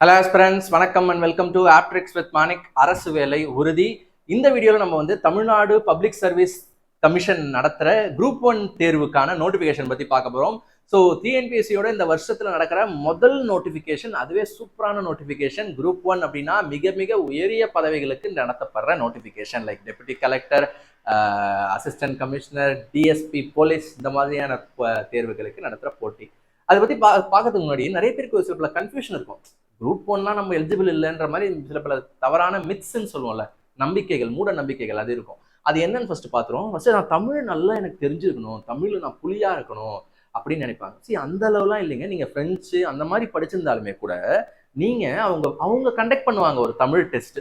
Hello aspirants, வணக்கம் and welcome to Aptrix with Manik. அரசு வேலை உறுதி. இந்த வீடியோவில் நம்ம வந்து தமிழ்நாடு பப்ளிக் சர்வீஸ் கமிஷன் நடத்துகிற குரூப் 1 தேர்வுக்கான நோட்டிஃபிகேஷன் பற்றி பார்க்க போகிறோம். ஸோ டிஎன்பிஎஸ்சியோட இந்த வருஷத்தில் நடக்கிற முதல் நோட்டிஃபிகேஷன், அதுவே சூப்பரான நோட்டிஃபிகேஷன். குரூப் 1 அப்படின்னா மிக மிக உயரிய பதவிகளுக்கு நடத்தப்படுற notification, like deputy collector, assistant commissioner, DSP, police, இந்த மாதிரியான தேர்வுகளுக்கு நடத்துகிற போட்டி. அதை பற்றி பார்க்கறதுக்கு முன்னாடி நிறைய பேருக்கு சில பல கன்ஃபியூஷன் இருக்கும். குரூப் 1 நம்ம எலிஜிபிள் இல்லைன்ற மாதிரி சில பல தவறான மித்ஸ்ன்னு சொல்லுவோம்ல, நம்பிக்கைகள், மூட நம்பிக்கைகள் அது இருக்கும். அது என்னன்னு ஃபர்ஸ்ட் பாத்துருவோம். ஃபர்ஸ்ட் நான் தமிழ் நல்லா எனக்கு தெரிஞ்சிருக்கணும், தமிழ்ல நான் புலியா இருக்கணும் அப்படின்னு நினைப்பாங்க. சரி, அந்த அளவுலாம் இல்லைங்க. நீங்க பிரெஞ்சு அந்த மாதிரி படிச்சிருந்தாலுமே கூட நீங்க அவங்க கண்டக்ட் பண்ணுவாங்க ஒரு தமிழ் டெஸ்ட்.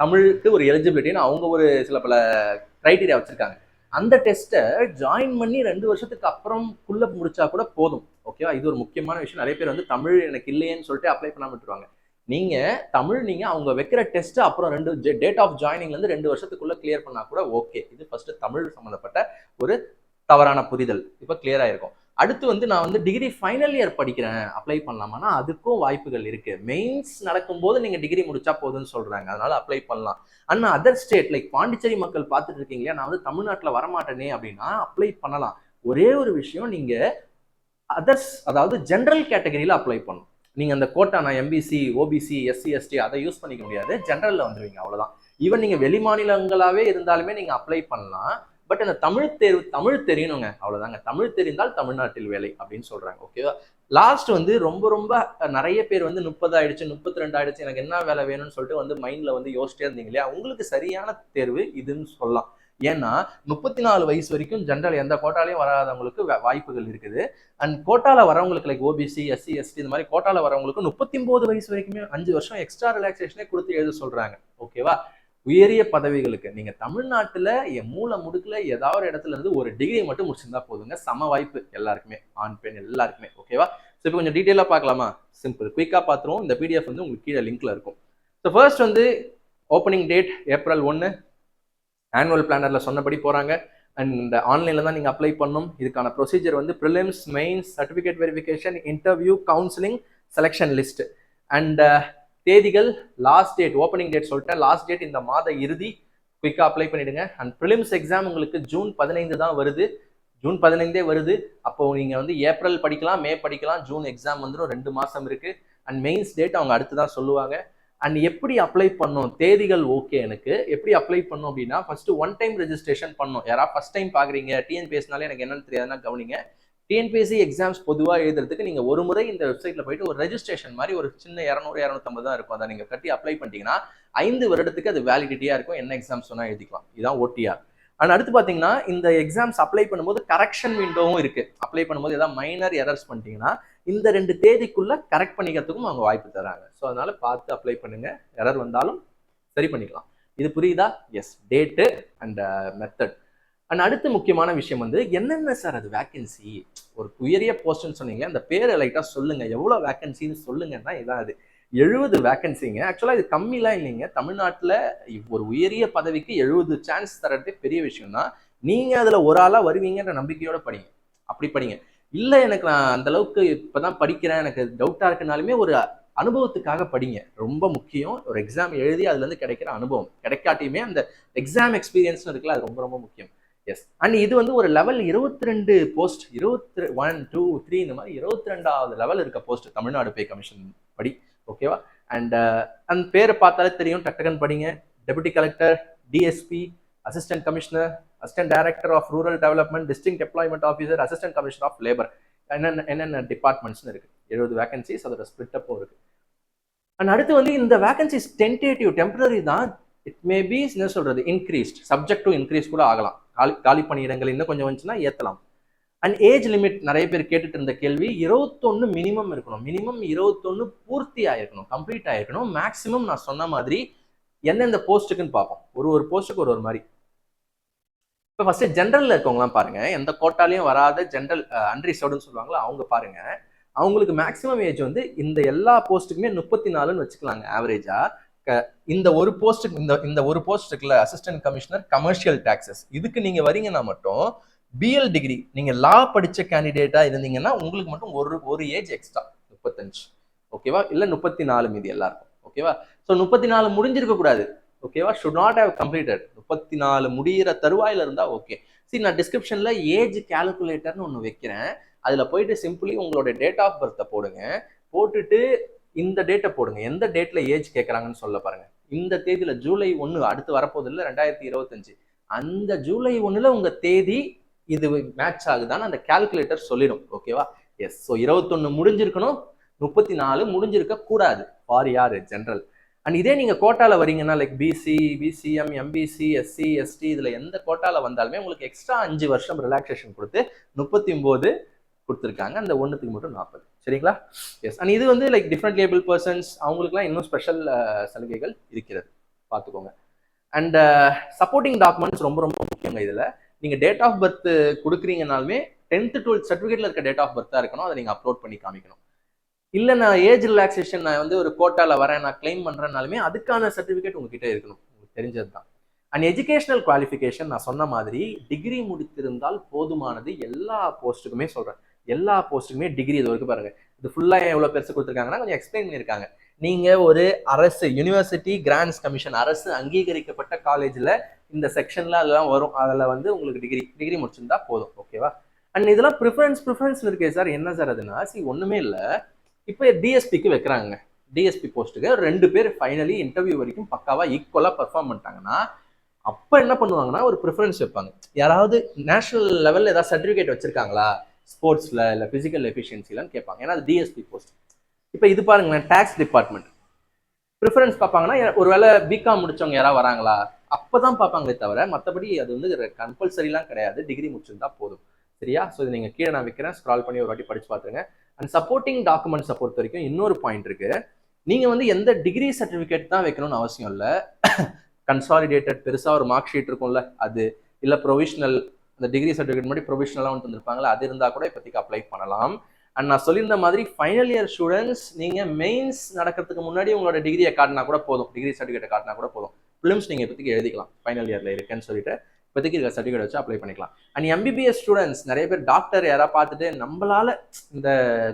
தமிழுக்கு ஒரு எலிஜிபிலிட்டின்னு அவங்க ஒரு சில பல கிரைட்டீரியா வச்சிருக்காங்க. அந்த டெஸ்ட்டை ஜாயின் பண்ணி 2 வருஷத்துக்கு அப்புறம்குள்ள முடிச்சா கூட போதும். ஓகேவா? இது ஒரு முக்கியமான விஷயம். நிறைய பேர் வந்து தமிழ் எனக்கு இல்லையேன்னு சொல்லிட்டு அப்ளை பண்ணாம விட்டுருவாங்க. நீங்க தமிழ் அவங்க வைக்கிற டெஸ்ட் அப்புறம் டேட் ஆஃப் ஜாயினிங்ல இருந்து 2 வருஷத்துக்குள்ள கிளியர் பண்ணா கூட ஓகே. இது ஃபர்ஸ்ட் தமிழ் சம்பந்தப்பட்ட ஒரு தவறான புரிதல் இப்ப கிளியர் ஆயிருக்கும். அடுத்து வந்து நான் வந்து டிகிரி ஃபைனல் இயர் படிக்கிறேன், அப்ளை பண்ணலாமான்னா அதுக்கும் வாய்ப்புகள் இருக்கு. மெயின்ஸ் நடக்கும்போது நீங்க டிகிரி முடிச்சா போதுன்னு சொல்றாங்க, அதனால அப்ளை பண்ணலாம். அண்ணா அதர் ஸ்டேட் லைக் பாண்டிச்சேரி மக்கள் பார்த்துட்டு இருக்கீங்களா, நான் வந்து தமிழ்நாட்டில் வரமாட்டேனே அப்படின்னா அப்ளை பண்ணலாம். ஒரே ஒரு விஷயம், நீங்க அதர்ஸ், அதாவது ஜென்ரல் கேட்டகரியில அப்ளை பண்ணும். நீங்க அந்த கோட்டா, நான் எம்பிசி, ஓபிசி, எஸ்சி, எஸ்டி அதை யூஸ் பண்ணிக்க முடியாது. ஜென்ரல்ல வந்துருவீங்க, அவ்வளவுதான். ஈவன் நீங்க வெளி மாநிலங்களாவே இருந்தாலுமே நீங்க அப்ளை பண்ணலாம். பட் அந்த தமிழ் தெரியணுங்க, அவ்வளவுதாங்க. தமிழ் தெரிந்தால் தமிழ்நாட்டில் வேலை அப்படின்னு சொல்றாங்க. ஓகேவா? லாஸ்ட் வந்து ரொம்ப ரொம்ப நிறைய பேர் வந்து 30 ஆயிடுச்சு, 32 ஆயிடுச்சு, எனக்கு என்ன வேலை வேணும்னு சொல்லிட்டு வந்து மைண்ட்ல வந்து யோசிச்சே இருந்தீங்க இல்லையா? உங்களுக்கு சரியான தேர்வு இதுன்னு சொல்லலாம். ஏன்னா 34 வயசு வரைக்கும் ஜென்ரல் எந்த கோட்டாலையும் வராதவங்களுக்கு வாய்ப்புகள் இருக்குது. அண்ட் கோட்டால வரவங்களுக்கு லைக் ஓபிசி, எஸ்சி, எஸ்டி இந்த மாதிரி கோட்டால வரவங்களுக்கு 39 வயசு வரைக்குமே 5 வருஷம் எக்ஸ்ட்ரா ரிலாக்ஸேஷனே கொடுத்து எழுத சொல்றாங்க. ஓகேவா? உயரிய பதவிகளுக்கு நீங்க தமிழ்நாட்டுல என் மூல முடுக்குல ஏதாவது ஒரு இடத்துல இருந்து ஒரு டிகிரி மட்டும் முடிச்சிருந்தா போதுங்க. சம வாய்ப்பு எல்லாருக்குமே, ஆண் பெண் எல்லாருக்குமே. ஓகேவா? ஸோ இப்போ கொஞ்சம் டீட்டெயிலா பார்க்கலாமா? சிம்பிள், குயிக்கா பார்த்துருவோம். இந்த பிடிஎஃப் வந்து உங்களுக்கு கீழே லிங்க்ல இருக்கும். ஸோ ஃபர்ஸ்ட் வந்து ஓப்பனிங் டேட் ஏப்ரல் 1. ஆனுவல் பிளானர்ல சொன்னபடி போறாங்க. அண்ட் ஆன்லைன்ல தான் நீங்க அப்ளை பண்ணணும். இதுக்கான ப்ரொசீஜர் வந்து prelims, mains, certificate verification, interview, counselling, selection list. And தேதிகள், லாஸ்ட் டேட், ஓப்பனிங் டேட் சொல்லிட்டேன், லாஸ்ட் டேட் இந்த மாத இறுதி. குயிக்கா அப்ளை பண்ணிடுங்க. அண்ட் ப்ரிலிம்ஸ் எக்ஸாம் உங்களுக்கு ஜூன் 15 தான் வருது. ஜூன் 15 வருது. அப்போ நீங்க வந்து ஏப்ரல் படிக்கலாம், மே படிக்கலாம், ஜூன் எக்ஸாம் வந்துடும். 2 மாசம் இருக்கு. அண்ட் மெயின்ஸ் டேட் அவங்க அடுத்துதான் சொல்லுவாங்க. அண்ட் எப்படி அப்ளை பண்ணும், தேதிகள் ஓகே. எனக்கு எப்படி அப்ளை பண்ணும் அப்படின்னா, ஃபர்ஸ்ட் 1 டைம் ரெஜிஸ்ட்ரேஷன் பண்ணும். யாராவது ஃபர்ஸ்ட் டைம் பாக்குறீங்க, டிஎன்பிஎஸ்னாலே எனக்கு என்னன்னு தெரியாதுன்னா கவனிங்க. டிஎன்பிஎஸ்சி எக்ஸாம்ஸ் பொதுவாக எழுதுறதுக்கு நீங்க ஒரு முறை இந்த வெப்சைட்ல போயிட்டு ஒரு ரெஜிஸ்ட்ரேஷன் மாதிரி ஒரு சின்ன 200 250 தான் இருக்கும். அதை நீங்க கட்டி அப்ளை பண்ணிட்டீங்கன்னா 5 வருடத்துக்கு அது வேலிடிட்டியா இருக்கும். என்ன எக்ஸாம்ஸ் வேணா எழுதிக்கலாம். இதுதான் ஓடிஆர். அண்ட் அடுத்து பாத்தீங்கன்னா, இந்த எக்ஸாம்ஸ் அப்ளை பண்ணும்போது கரெக்ஷன் விண்டோவும் இருக்கு. அப்ளை பண்ணும்போது ஏதாவது மைனர் எரர்ஸ் பண்ணிட்டீங்கன்னா இந்த 2 தேதிக்குள்ள கரெக்ட் பண்ணிக்கிறதுக்கும் அவங்க வாய்ப்பு தராங்க. ஸோ அதனால பார்த்து அப்ளை பண்ணுங்க. எரர் வந்தாலும் சரி பண்ணிக்கலாம். இது புரியுதா? Yes, date and method. And அடுத்து முக்கியமான விஷயம் வந்து என்னென்ன சார் அது வேகன்சி, ஒரு உயரிய போஸ்ட்னு சொன்னீங்க, அந்த பேரை லைட்டா சொல்லுங்க, எவ்வளவு வேகன்சின்னு சொல்லுங்கன்னா இதான் அது. 70 வேகன்சிங்க. ஆக்சுவலா இது கம்மிலாம் இல்லைங்க. தமிழ்நாட்டுல ஒரு உயரிய பதவிக்கு 70 சான்ஸ் தரது பெரிய விஷயம் தான். நீங்க அதுல ஒரு ஆளா வருவீங்கன்ற நம்பிக்கையோட படிங்க. அப்படி படிங்க. இல்ல எனக்கு நான் அந்த அளவுக்கு இப்பதான் படிக்கிறேன், எனக்கு டவுட்டா இருக்குனாலுமே ஒரு அனுபவத்துக்காக படிங்க. ரொம்ப முக்கியம். ஒரு எக்ஸாம் எழுதி அதுல இருந்து கிடைக்கிற அனுபவம் கிடைக்காட்டியுமே அந்த எக்ஸாம் எக்ஸ்பீரியன்ஸ் இருக்குல்ல, அது ரொம்ப ரொம்ப முக்கியம். எஸ். அண்ட் இது வந்து ஒரு லெவல் 22 போஸ்ட், 21, 2, 3 இந்த மாதிரி 22வது லெவல் இருக்க போஸ்ட் தமிழ்நாடு பே கமிஷன் படி. ஓகேவா? அண்ட் அந்த பேரை பார்த்தாலே தெரியும், டக்குன்னு படிங்க. Deputy collector, DSP, assistant commissioner, assistant director of rural development, district employment officer, assistant commissioner of labour, என்னென்ன டிபார்ட்மெண்ட்ஸ்னு இருக்கு. 70 வேகன்சிஸ், அதோட ஸ்பிளிட் அப்பும் இருக்கு. அண்ட் அடுத்து வந்து இந்த வேகன்சிஸ் டென்டேட்டிவ், டெம்பரரி தான். இட் மே பி என்ன சொல்றது, இன்க்ரீஸ்ட், சப்ஜெக்ட் டு இன்க்ரீஸ் கூட ஆகலாம். காலி பணியிடங்கள் இன்னும் கொஞ்சம் வந்துச்சுன்னா ஏத்தலாம். அண்ட் ஏஜ் லிமிட் நிறைய பேர் கேட்டுட்டு இருந்த கேள்வி. 21 மினிமம் இருக்கணும். மினிமம் 21 பூர்த்தி ஆயிருக்கணும், கம்ப்ளீட் ஆயிருக்கணும். மேக்சிமம் நான் சொன்ன மாதிரி எந்தெந்த போஸ்ட்டுக்குன்னு பார்ப்போம். ஒரு போஸ்ட்டுக்கு ஒரு மாதிரி. இப்போ ஃபர்ஸ்ட் ஜென்ரல்ல இருக்கவங்களாம் பாருங்க, எந்த கோட்டாலையும் வராத ஜென்ரல் அன்ரிசர்வ்டுன்னு சொல்லுவாங்களா, அவங்க பாருங்க. அவங்களுக்கு மேக்சிமம் ஏஜ் வந்து இந்த எல்லா போஸ்ட்டுக்குமே 34ன்னு வச்சுக்கலாங்க ஆவரேஜா. இந்த ஒரு போஸ்ட்டுக்கு, இந்த ஒரு போஸ்ட் இருக்குல்ல, அசிஸ்டன்ட் கமிஷனர் கமர்ஷியல் டாக்ஸஸ், இதுக்கு நீங்க வரீங்கன்னா மட்டும் பிஎல் டிகிரி, நீங்க லா படிச்ச கேண்டிடேட்டா இருந்தீங்கன்னா உங்களுக்கு மட்டும் ஒரு ஏஜ் எக்ஸ்ட்ரா, 35. ஓகேவா, இல்ல 34 மீதி எல்லாருக்கும். ஓகேவா, ஸோ 34 முடிஞ்சிருக்க கூடாது. ஓகேவா, ஷுட் நாட் ஹேவ் கம்ப்ளீட்டட். 34 முடிகிற தருவாயில இருந்தா ஓகே. சரி, நான் டிஸ்கிரிப்ஷன்ல ஏஜ் கால்குலேட்டர்னு ஒன்று வைக்கிறேன். அதுல போயிட்டு சிம்பிளி உங்களோட டேட் ஆஃப் பர்த்தை போடுங்க. போட்டுட்டு இந்த டேட்டை போடுங்க. எந்த டேட்ல ஏஜ் கேட்கறாங்கன்னு சொல்ல பாருங்க. இந்த தேதியில ஜூலை 1 அடுத்து வரப்போது இல்லை 2025, அந்த ஜூலை 1ல உங்க தேதி இது மேட்ச் ஆகுதான்னு அந்த கால்குலேட்டர் சொல்லிடும். ஓகேவா, எஸ். ஸோ 21 முடிஞ்சிருக்கணும், 34 முடிஞ்சிருக்க கூடாது ஃபார் யாரு, ஜென்ரல். அண்ட் இதே நீங்க கோட்டால வரீங்கன்னா like BC, BCM, MBC, SC, ST, இதுல எந்த கோட்டால வந்தாலுமே உங்களுக்கு எக்ஸ்ட்ரா 5 வருஷம் ரிலாக்ஸேஷன் கொடுத்து 39 கொடுத்துருக்காங்க. அந்த ஒன்றுத்துக்கு மட்டும் 40. சரிங்களா, எஸ். அண்ட் இது வந்து லைக் டிஃப்ரெண்ட் லேபிள் பர்சன்ஸ் அவங்களுக்குலாம் இன்னும் ஸ்பெஷல் சலுகைகள் இருக்கிறது, பார்த்துக்கோங்க. அண்ட் சப்போர்ட்டிங் டாக்குமெண்ட்ஸ் ரொம்ப ரொம்ப முக்கியங்க. இதுல நீங்க டேட் ஆஃப் பர்த் கொடுக்குறீங்கனாலுமே 10th 12th சர்டிஃபிகேட்ல இருக்க டேட் ஆஃப் பர்த்தா இருக்கணும். அதை நீங்க அப்லோட் பண்ணி காமிக்கணும். இல்ல நான் ஏஜ் ரிலாக்ஸேஷன் நான் வந்து ஒரு கோட்டால வரேன், நான் கிளைம் பண்றேன்னாலுமே அதுக்கான சர்டிஃபிகேட் உங்ககிட்ட இருக்கணும். உங்களுக்கு தெரிஞ்சது தான். அண்ட் எஜுகேஷனல் குவாலிஃபிகேஷன் நான் சொன்ன மாதிரி டிகிரி முடித்திருந்தால் போதுமானது. எல்லா போஸ்ட்டுக்குமே சொல்றேன், எல்லா போஸ்ட்டுக்குமே டிகிரி. இது வரைக்கும் பாருங்க, இது ஃபுல்லா எவ்வளவு பெருசு கொடுத்துருக்காங்கன்னா கொஞ்சம் எக்ஸ்பிளைன் பண்ணியிருக்காங்க. நீங்க ஒரு அரசு யூனிவர்சிட்டி கிராண்ட்ஸ் கமிஷன், அரசு அங்கீகரிக்கப்பட்ட காலேஜ்ல இந்த செக்ஷன்ல அதெல்லாம் வரும். அதுல வந்து உங்களுக்கு டிகிரி முடிச்சிருந்தா போதும். ஓகேவா, அண்ட் இதெல்லாம் ப்ரிஃபரன்ஸ் இருக்கே சார். என்ன சார் அதுனா, ஒண்ணுமே இல்லை. இப்போ டிஎஸ்பிக்கு வைக்கிறாங்க. டிஎஸ்பி போஸ்ட்டுக்கு 2 பேர் ஃபைனலி இன்டர்வியூ வரைக்கும் பக்காவா ஈக்குவலா பெர்ஃபார்ம் பண்ணிட்டாங்கன்னா அப்ப என்ன பண்ணுவாங்கன்னா ஒரு ப்ரிஃபரன்ஸ் வைப்பாங்க. யாராவது நேஷனல் லெவல்ல ஏதாவது சர்டிஃபிகேட் வச்சிருக்காங்களா ஸ்போர்ட்ஸ்ல இல்ல பிசிக்கல் எஃபிஷியன்சிலன்னு கேட்பாங்க. ஏன்னா அது டிஎஸ்பி போஸ்ட். இப்போ இது பாருங்களேன், டாக்ஸ் டிபார்ட்மெண்ட் ப்ரிஃபரன்ஸ் பார்ப்பாங்கன்னா ஒருவேளை பிகாம் முடிச்சவங்க யாராவது வராங்களா அப்பதான் பார்ப்பாங்களே தவிர மற்றபடி அது வந்து கம்பல்சரிலாம் கிடையாது. டிகிரி முடிச்சிருந்தா போதும். சரியா, ஸோ இது நீங்க கீழே நான் வைக்கிறேன், ஸ்க்ரால் பண்ணி ஒரு வாட்டி படிச்சு பார்த்துருங்க. அண்ட் சப்போர்ட்டிங் டாக்குமெண்ட்ஸை பொறுத்த வரைக்கும் இன்னொரு பாயிண்ட் இருக்கு. நீங்க வந்து எந்த டிகிரி சர்டிஃபிகேட் தான் வைக்கணும்னு அவசியம் இல்லை. கன்சாலிடேட்டட் பெருசா ஒரு மார்க் ஷீட் இருக்கும்ல, அது இல்ல ப்ரொவிஷனல், அந்த டிகிரி சர்டிஃபிகேட் மாதிரி ப்ரொவிஷனலா வந்து வந்திருப்பாங்களா, அது இருந்தா கூட இப்போதைக்கு அப்ளை பண்ணலாம். அண்ட் நான் சொல்லியிருந்த மாதிரி ஃபைனல் இயர் ஸ்டூடெண்ட்ஸ் நீங்க மெயின்ஸ் நடக்கிறதுக்கு முன்னாடி உங்களோட டிகிரியை காட்டினா கூட போதும், டிகிரி சர்டிஃபிகேட்டை காட்டினா கூட போதும். ஃபிலிம்ஸ் நீங்க இப்போதைக்கு எழுதிக்கலாம், ஃபைனல் இயர்ல இருக்கேன்னு சொல்லிட்டு இப்போதைக்கு இருக்க சர்டிஃபிகேட் வச்சு அப்ளை பண்ணிக்கலாம். அண்ட் எம்பிபிஎஸ் ஸ்டூடெண்ட்ஸ் நிறைய பேர் டாக்டர் யாராவது பார்த்துட்டு நம்மளால இந்த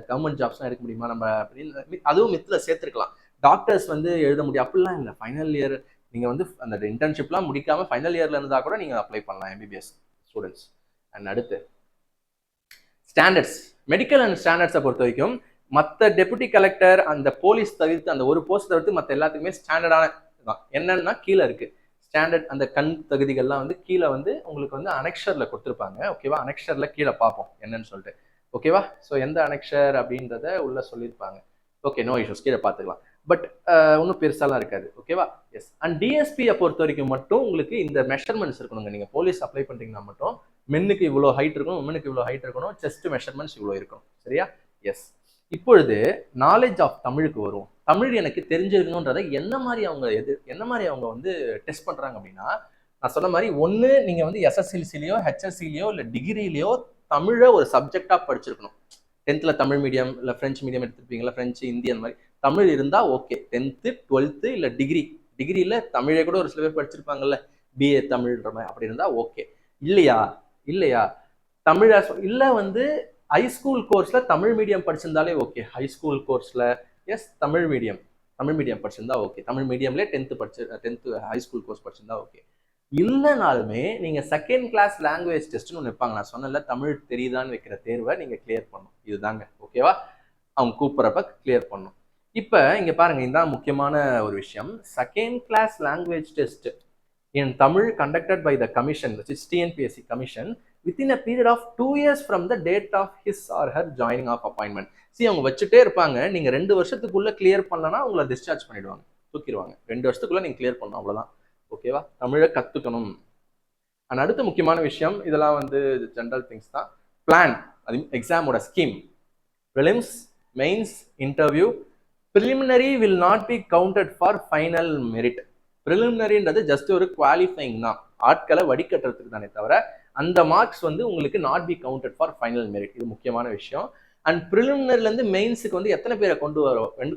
கவர்மெண்ட் ஜாப்ஸ்லாம் எடுக்க முடியுமா நம்ம அப்படின்னு அதுவும் மித்துல சேர்த்துருக்கலாம். டாக்டர்ஸ் வந்து எழுத முடியும் அப்படிலாம் இல்லை. ஃபைனல் இயர் நீங்க வந்து அந்த இன்டர்ன்ஷிப்லாம் முடிக்காம ஃபைனல் இயர்ல இருந்தா கூட நீங்க அப்ளை பண்ணலாம் எம்பிபிஎஸ் ஸ்டூடெண்ட்ஸ். அண்ட் அடுத்து ஸ்டாண்டர்ட்ஸ், மெடிக்கல் அண்ட் ஸ்டாண்டர்ட்ஸை பொறுத்த வரைக்கும் மற்ற டெபுட்டி கலெக்டர் அந்த போலீஸ் தவிர்த்து அந்த ஒரு போஸ்ட் தவிர்த்து மற்ற எல்லாத்துக்குமே ஸ்டாண்டர்டான தான். என்னன்னா கீழே இருக்கு ஸ்டாண்டர்ட், அந்த கண் தகுதிகள்லாம் வந்து கீழே வந்து உங்களுக்கு வந்து அனெக்ஷர்ல கொடுத்துருப்பாங்க. ஓகேவா, அனெக்ஷர்ல கீழே பார்ப்போம் என்னன்னு சொல்லிட்டு. ஓகேவா, ஸோ எந்த அனெக்ஷர் அப்படின்றத உள்ள சொல்லியிருப்பாங்க. ஓகே, நோ இஷ்யூஸ், கீழே பார்த்துக்கலாம். பட் ஒன்றும் பெருசாலாம் இருக்காது. ஓகேவா, எஸ். அண்ட் டிஎஸ்பியை பொறுத்த வரைக்கும் மட்டும் உங்களுக்கு இந்த மெஷர்மெண்ட்ஸ் இருக்கணுங்க. நீங்கள் போலீஸ் அப்ளை பண்ணுறீங்கன்னா மட்டும் மென்னுக்கு இவ்வளோ ஹைட் இருக்கணும், உமனுக்கு இவ்வளோ ஹைட் இருக்கணும், செஸ்ட் மெஷர்மெண்ட்ஸ் இவ்வளோ இருக்கணும். சரியா, எஸ். இப்பொழுது நாலேஜ் ஆஃப் தமிழுக்கு வரும். தமிழ் எனக்கு தெரிஞ்சிருக்கணுன்றதை என்ன மாதிரி அவங்க வந்து டெஸ்ட் பண்ணுறாங்க அப்படின்னா, நான் சொன்ன மாதிரி ஒன்று நீங்கள் வந்து எஸ்எஸ்எல்சிலையோ ஹெச்எஸ்சிலையோ இல்லை டிகிரிலையோ தமிழை ஒரு சப்ஜெக்டாக படிச்சிருக்கணும். 10th தமிழ் மீடியம் இல்லை ஃப்ரெஞ்ச் மீடியம் எடுத்துருப்பீங்களா, ஃப்ரெஞ்சு ஹிந்தி அந்த மாதிரி தமிழ் இருந்தா ஓகே. 10th 12th இல்ல டிகிரியில தமிழே கூட ஒரு சில பேர் படிச்சிருப்பாங்கல்ல, பிஏ தமிழ்ன்ற மாதிரி, அப்படி இருந்தா ஓகே. இல்லையா தமிழ இல்ல வந்து ஹைஸ்கூல் கோர்ஸ்ல தமிழ் மீடியம் படிச்சிருந்தாலே ஓகே. ஹைஸ்கூல் கோர்ஸ்ல எஸ் தமிழ் மீடியம் படிச்சிருந்தா ஓகே. தமிழ் மீடியம்லேயே 10th ஹைஸ்கூல் கோர்ஸ் படிச்சிருந்தா ஓகே. இல்லைனாலுமே நீங்க செகண்ட் கிளாஸ் லாங்குவேஜ் டெஸ்ட்னு ஒன்று வைப்பாங்க. நான் சொன்னல தமிழ் தெரியுதான்னு வைக்கிற தேர்வை நீங்க கிளியர் பண்ணணும். இதுதாங்க ஓகேவா, அவங்க கூப்பிட்றப்ப கிளியர் பண்ணணும். இப்போ இங்க பாருங்க, இதுதான் முக்கியமான ஒரு விஷயம். Second class language test in Tamil conducted by the commission, which is TNPSC commission, within a period of 2 years from the date of his or her joining of appointment. அவங்க வச்சுட்டே இருப்பாங்க. நீங்க 2 வருஷத்துக்குள்ள கிளியர் பண்ணலன்னா உங்களை டிஸ்சார்ஜ் பண்ணிடுவாங்க, தூக்கிடுவாங்க. 2 வருஷத்துக்குள்ள நீங்க கிளியர் பண்ணணும், அவ்வளவுதான். ஓகேவா, தமிழை கத்துக்கணும். அண்ட் அடுத்த முக்கியமான விஷயம், இதெல்லாம் வந்து ஜென்ரல் திங்ஸ் தான். பிளான், அது எக்ஸாமோட scheme, prelims, mains, interview. Preliminary will not be counted for final merit. ப்ரிலிமினரின்றது ஜஸ்ட் ஒரு குவாலிஃபைங் தான், ஆட்களை வடிகட்டுறதுக்கு தானே தவிர அந்த மார்க்ஸ் வந்து உங்களுக்கு not be counted for final merit. இது முக்கியமான விஷயம். அண்ட் ப்ரிலிமினரிலேருந்து மெயின்ஸுக்கு வந்து எத்தனை பேரை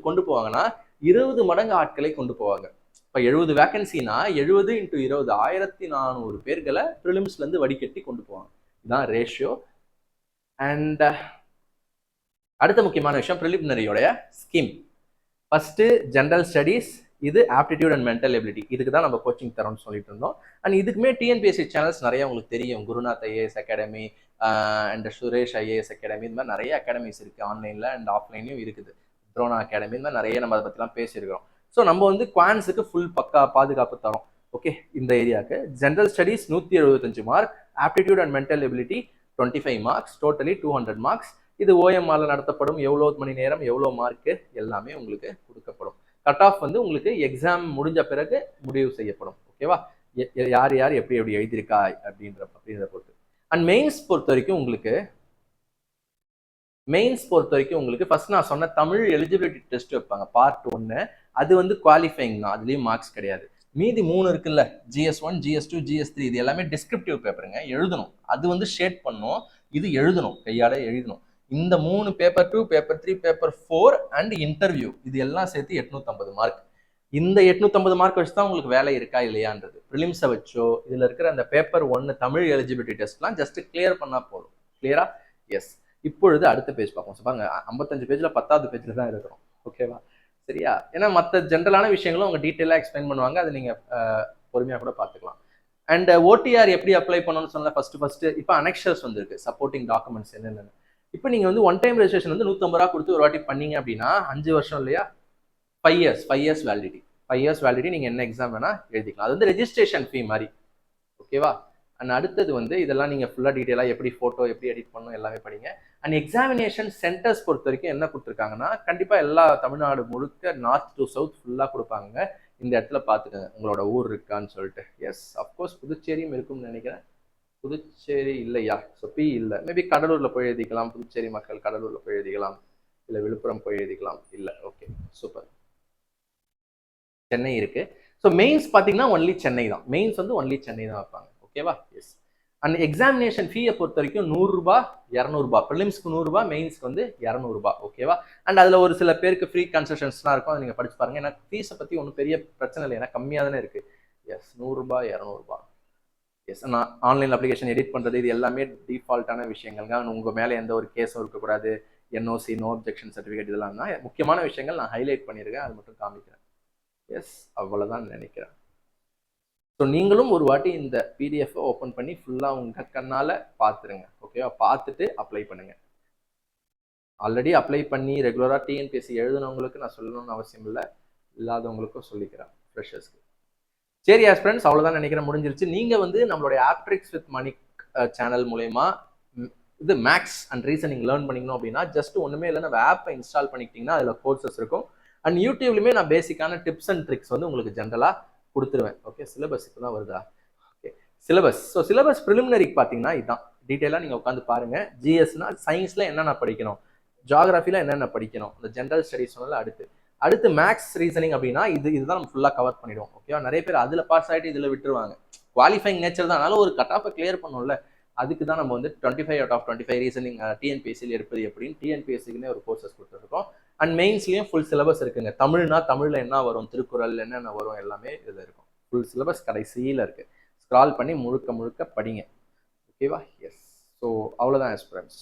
கொண்டு போவாங்கன்னா 20 மடங்கு ஆட்களை கொண்டு போவாங்க. இப்போ 70 வேகன்சினா 70 × 20 1400 பேர்களை ப்ரிலிம்ஸ்லேருந்து வடிகட்டி கொண்டு போவாங்க. இதுதான் ரேஷியோ. அண்ட் அடுத்த முக்கியமான விஷயம் ப்ரிலிமினரியோடைய ஸ்கீம். ஃபர்ஸ்ட் ஜென்ரல் ஸ்டடீஸ், இது ஆப்டிடியூட் அண்ட் மென்டல் எபிலிட்டி. இதுக்கு தான் நம்ம கோச்சிங் தரோம்னு சொல்லிட்டு இருந்தோம். அண்ட் இதுக்குமே டிஎன்பிஎஸ்சி சேனல்ஸ் நிறைய உங்களுக்கு தெரியும். Gurunath IAS academy and Suresh IAS academy, இந்த மாதிரி நிறைய அகாடமிஸ் இருக்கு. ஆன்லைன்ல அண்ட் ஆஃப்லைன்லையும் இருக்குது. த்ரோனா அகாடமி, இந்த மாதிரி நிறைய நம்ம அதை பற்றிலாம் பேசியிருக்கிறோம். ஸோ நம்ம வந்து குவான்ஸுக்கு ஃபுல் பக்கா பாதுகாப்பு தரோம். ஓகே, இந்த ஏரியாவுக்கு general studies 175 mark, aptitude and mental ability 25 marks, totally 200 marks. இது ஓஎம்ஆர்ல நடத்தப்படும். எவ்வளோ மணி நேரம், எவ்வளோ மார்க்கு எல்லாமே உங்களுக்கு கொடுக்கப்படும். கட் ஆஃப் வந்து உங்களுக்கு எக்ஸாம் முடிஞ்ச பிறகு முடிவு செய்யப்படும். ஓகேவா, யார் யார் எப்படி எப்படி எழுதியிருக்கா அப்படின்றத பொறுத்து. அண்ட் மெயின்ஸ் பொறுத்த வரைக்கும் உங்களுக்கு ஃபர்ஸ்ட் நான் சொன்ன தமிழ் எலிஜிபிலிட்டி டெஸ்ட் வைப்பாங்க, பார்ட் 1. அது வந்து குவாலிஃபைங் தான், அதுலேயும் மார்க்ஸ் கிடையாது. மீதி 3 இருக்குல்ல, GS1, GS2, GS3, இது எல்லாமே டிஸ்கிரிப்டிவ் பேப்பருங்க, எழுதணும். அது வந்து ஷேட் பண்ணணும், இது எழுதணும், கையால எழுதணும். இந்த 3 paper 2, paper 3, paper 4 and interview, இது எல்லாம் சேர்த்து 850 மார்க். இந்த 850 மார்க் வச்சு தான் உங்களுக்கு வேலை இருக்கா இல்லையான்றது. ப்ரிலிம்ஸை வச்சோ இதில் இருக்கிற அந்த பேப்பர் 1 தமிழ் எலிஜிபிலிட்டி டெஸ்ட்லாம் ஜஸ்ட் கிளியர் பண்ணால் போதும். கிளியரா? எஸ். இப்பொழுது அடுத்த பேஜ் பார்ப்போம். பாருங்க, 55 பேஜில் 10வது பேஜில் தான் இருக்கிறோம். ஓகேவா, சரியா? ஏன்னா மற்ற ஜென்ரலான விஷயங்களும் அவங்க டீட்டெயிலாக எக்ஸ்பிளைன் பண்ணுவாங்க, அதை நீங்கள் பொறுமையாக கூட பார்த்துக்கலாம். அண்ட் ஓடிஆர் எப்படி அப்ளை பண்ணணும்னு சொன்னால் ஃபர்ஸ்ட் இப்போ அனெக்ஷர்ஸ் வந்துருக்கு, சப்போர்ட்டிங் டாக்குமெண்ட்ஸ் என்னென்னு. இப்போ நீங்கள் வந்து ஒன் டைம் ரெஜிஸ்ட்ரேஷன் வந்து 150 ரூபா கொடுத்து ஒரு வாட்டி பண்ணீங்க அப்படின்னா 5 வருஷம் இல்லையா, 5 இயர்ஸ் வேலிடிட்டி. 5 இயர்ஸ் வேலிடிட்டி, நீங்கள் என்ன எக்ஸாம் வேணால் எழுதிக்கலாம். அது வந்து ரெஜிஸ்ட்ரேஷன் ஃபீ மாதிரி. ஓகேவா? அண்ட் அடுத்தது வந்து இதெல்லாம் நீங்கள் ஃபுல்லாக டீட்டெயிலாக எப்படி ஃபோட்டோ எப்படி எடிட் பண்ணணும் எல்லாமே படிங்க. அண்ட் எக்ஸாமினேஷன் சென்டர்ஸ் பொறுத்த வரைக்கும் என்ன கொடுத்துருக்காங்கன்னா, கண்டிப்பாக எல்லா தமிழ்நாடு முழுக்க நார்த் டு சவுத் ஃபுல்லாக கொடுப்பாங்க. இந்த இடத்துல பார்த்துக்கோங்க உங்களோட ஊர் இருக்கான்னு சொல்லிட்டு. எஸ், அஃப்கோர்ஸ் புதுச்சேரியும் இருக்கும்னு நினைக்கிறேன். புதுச்சேரி இல்லையா? ஸோ பி இல்லை, மேபி கடலூரில் போய் எழுதிக்கலாம். புதுச்சேரி மக்கள் கடலூரில் போய் எழுதிக்கலாம், இல்லை விழுப்புரம் போய் எழுதிக்கலாம். இல்லை, ஓகே, சூப்பர். சென்னை இருக்கு. ஸோ மெயின்ஸ் பார்த்தீங்கன்னா ஒன்லி சென்னை தான். மெயின்ஸ் வந்து ஒன்லி சென்னை தான் வைப்பாங்க. ஓகேவா? எஸ். அண்ட் எக்ஸாமினேஷன் ஃபீயை பொறுத்த வரைக்கும் 100 ரூபா, 200 ரூபா. ப்ரிலிம்ஸ்க்கு 100 ரூபா, மெயின்ஸ்க்கு வந்து 200 ரூபா. ஓகேவா? அண்ட் அதில் ஒரு சில பேருக்கு ஃப்ரீ கன்செஷன்ஸ்லாம் இருக்கும், அதை நீங்கள் படிச்சு பாருங்க. ஏன்னா ஃபீஸை பற்றி ஒன்றும் பெரிய பிரச்சனை இல்லை, ஏன்னா கம்மியாக தானே இருக்கு. எஸ், 100 ரூபா, 200 ரூபா. எஸ், நான் ஆன்லைன் அப்ளிகேஷன் எடிட் பண்ணுறது, இது எல்லாமே டிஃபால்ட்டான விஷயங்கள்ங்க. உங்கள் மேலே எந்த ஒரு கேஸும் இருக்கக்கூடாது. என்ஓசி, நோ அப்ஜெக்ஷன் சர்டிஃபிகேட், இதெல்லாம் தான் முக்கியமான விஷயங்கள். நான் ஹைலைட் பண்ணியிருக்கேன், அது மட்டும் காமிக்கிறேன். எஸ், அவ்வளோதான் நினைக்கிறேன். ஸோ நீங்களும் ஒரு வாட்டி இந்த பிடிஎஃப் ஓப்பன் பண்ணி ஃபுல்லாக உங்கள் கண்ணால் பார்த்துருங்க. ஓகேவா? பார்த்துட்டு அப்ளை பண்ணுங்க. ஆல்ரெடி அப்ளை பண்ணி ரெகுலராக டிஎன்பிஎஸ்சி எழுதுனவங்களுக்கு நான் சொல்லணும்னு அவசியம் இல்லை, இல்லாதவங்களுக்கும் சொல்லிக்கிறேன், ஃப்ரெஷர்ஸ்க்கு. சரி ஆஸ் ஃப்ரெண்ட்ஸ், அவ்வளோதான் நினைக்கிறேன், முடிஞ்சிருச்சு. நீங்கள் வந்து நம்மளுடைய ஆப்ட்ரிக்ஸ் வித் மணிக் சேனல் மூலயமா இது மேக்ஸ் அண்ட் ரீசனிங் லேர்ன் பண்ணிக்கணும் அப்படின்னா ஜஸ்ட் ஒன்றுமே இல்லை, நம்ம ஆப்பை இன்ஸ்டால் பண்ணிக்கிட்டிங்கன்னா அதில் கோர்சஸ் இருக்கும். அண்ட் யூடியூப்லையுமே நான் பேசிக்கான டிப்ஸ் அண்ட் ட்ரிக்ஸ் வந்து உங்களுக்கு ஜென்ரலாக கொடுத்துருவேன். ஓகே, சிலபஸ் இப்போ தான் வருதா? Okay, syllabus. ஸோ சிலபஸ் ப்ரிலிமினரிக்கு பார்த்தீங்கன்னா இதுதான். டீட்டெயிலாக நீங்கள் உட்காந்து பாருங்கள். ஜிஎஸ்னா சயின்ஸில் என்னென்ன படிக்கணும், ஜியாகிரஃபியில் என்னென்ன படிக்கணும், இந்த ஜென்ரல் ஸ்டடீஸ் சொன்னால அடுத்து மேக்ஸ் ரீசனிங் அப்படின்னா இதுதான் நம்ம ஃபுல்லாக கவர் பண்ணிடுவோம். ஓகேவா? நிறைய பேர் அதில் பாஸ் ஆகிட்டு இதில் விட்டுருவாங்க. குவாலிஃபைங் நேச்சர் தான், அதனால ஒரு கட் ஆஃபை கிளியர் பண்ணும்ல, அதுக்கு தான் நம்ம வந்து 25 out of 25 ரீசனிங் டிஎன்பிஎஸ்சியில் எடுப்பது எப்படின்னு டிஎன்பிஎஸ்சிக்குன்னே ஒரு கோர்சஸ் கொடுத்துருக்கோம். அண்ட் மெயின்ஸ்லேயும் ஃபுல் சிலபஸ் இருக்குங்க. தமிழ்னா தமிழில் என்ன வரும், திருக்குறள் என்னென்ன வரும், எல்லாமே இதில் இருக்கும். ஃபுல் சிலபஸ் கடைசியில் இருக்குது. ஸ்க்ரால் பண்ணி முழுக்க படிங்க. ஓகேவா? எஸ். ஸோ அவ்வளோதான் எக்ஸ்பீரியன்ஸ்.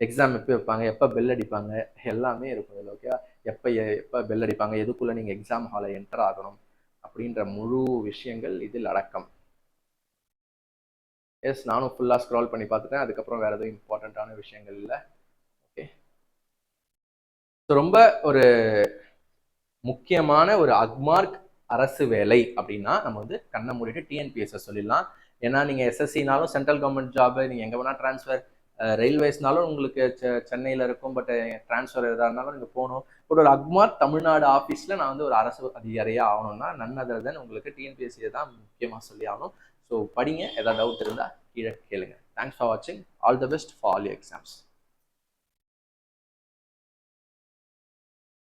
எக்ஸாம் எப்போ வைப்பாங்க, எப்போ பெல் அடிப்பாங்க, எல்லாமே இருக்கும் இதில். ஓகேவா? எப்போ பெல் அடிப்பாங்க, எதுக்குள்ளே நீங்கள் எக்ஸாம் ஹாலை என்டர் ஆகணும் அப்படின்ற முழு விஷயங்கள் இதில் அடக்கம். எஸ், நானும் ஃபுல்லாக ஸ்க்ரால் பண்ணி பார்த்துட்டேன். அதுக்கப்புறம் வேறு எதுவும் இம்பார்ட்டண்ட்டான விஷயங்கள் இல்லை. ஓகே, ஸோ ரொம்ப ஒரு முக்கியமான ஒரு அக்மார்க் அரசு வேலை அப்படின்னா நம்ம வந்து கண்ணை மூடிட்டு டிஎன்பிஎஸ்ஸை சொல்லிடலாம். ஏன்னா நீங்கள் எஸ்எஸ்சினாலும் சென்ட்ரல் கவர்மெண்ட் ஜாபு, நீங்கள் எங்கே வேணால் ட்ரான்ஸ்ஃபர், ரயில்வேஸ்னாலும் உங்களுக்கு சென்னையில் இருக்கும், பட் ட்ரான்ஸ்ஃபர் எதாக இருந்தாலும் நீங்கள் போகணும். பட் ஒரு அக்மார்க் தமிழ்நாடு ஆஃபீஸில் நான் வந்து ஒரு அரசு அதிகாரியாக ஆகணும்னா நன் அதர் தென் உங்களுக்கு டிஎன்பிஎஸ்சியை தான் முக்கியமாக சொல்லி ஆகணும். ஸோ படிங்க, ஏதாவது டவுட் இருந்தால் கீழே கேளுங்க. தேங்க்ஸ் ஃபார் வாட்சிங். All the best for all your exams.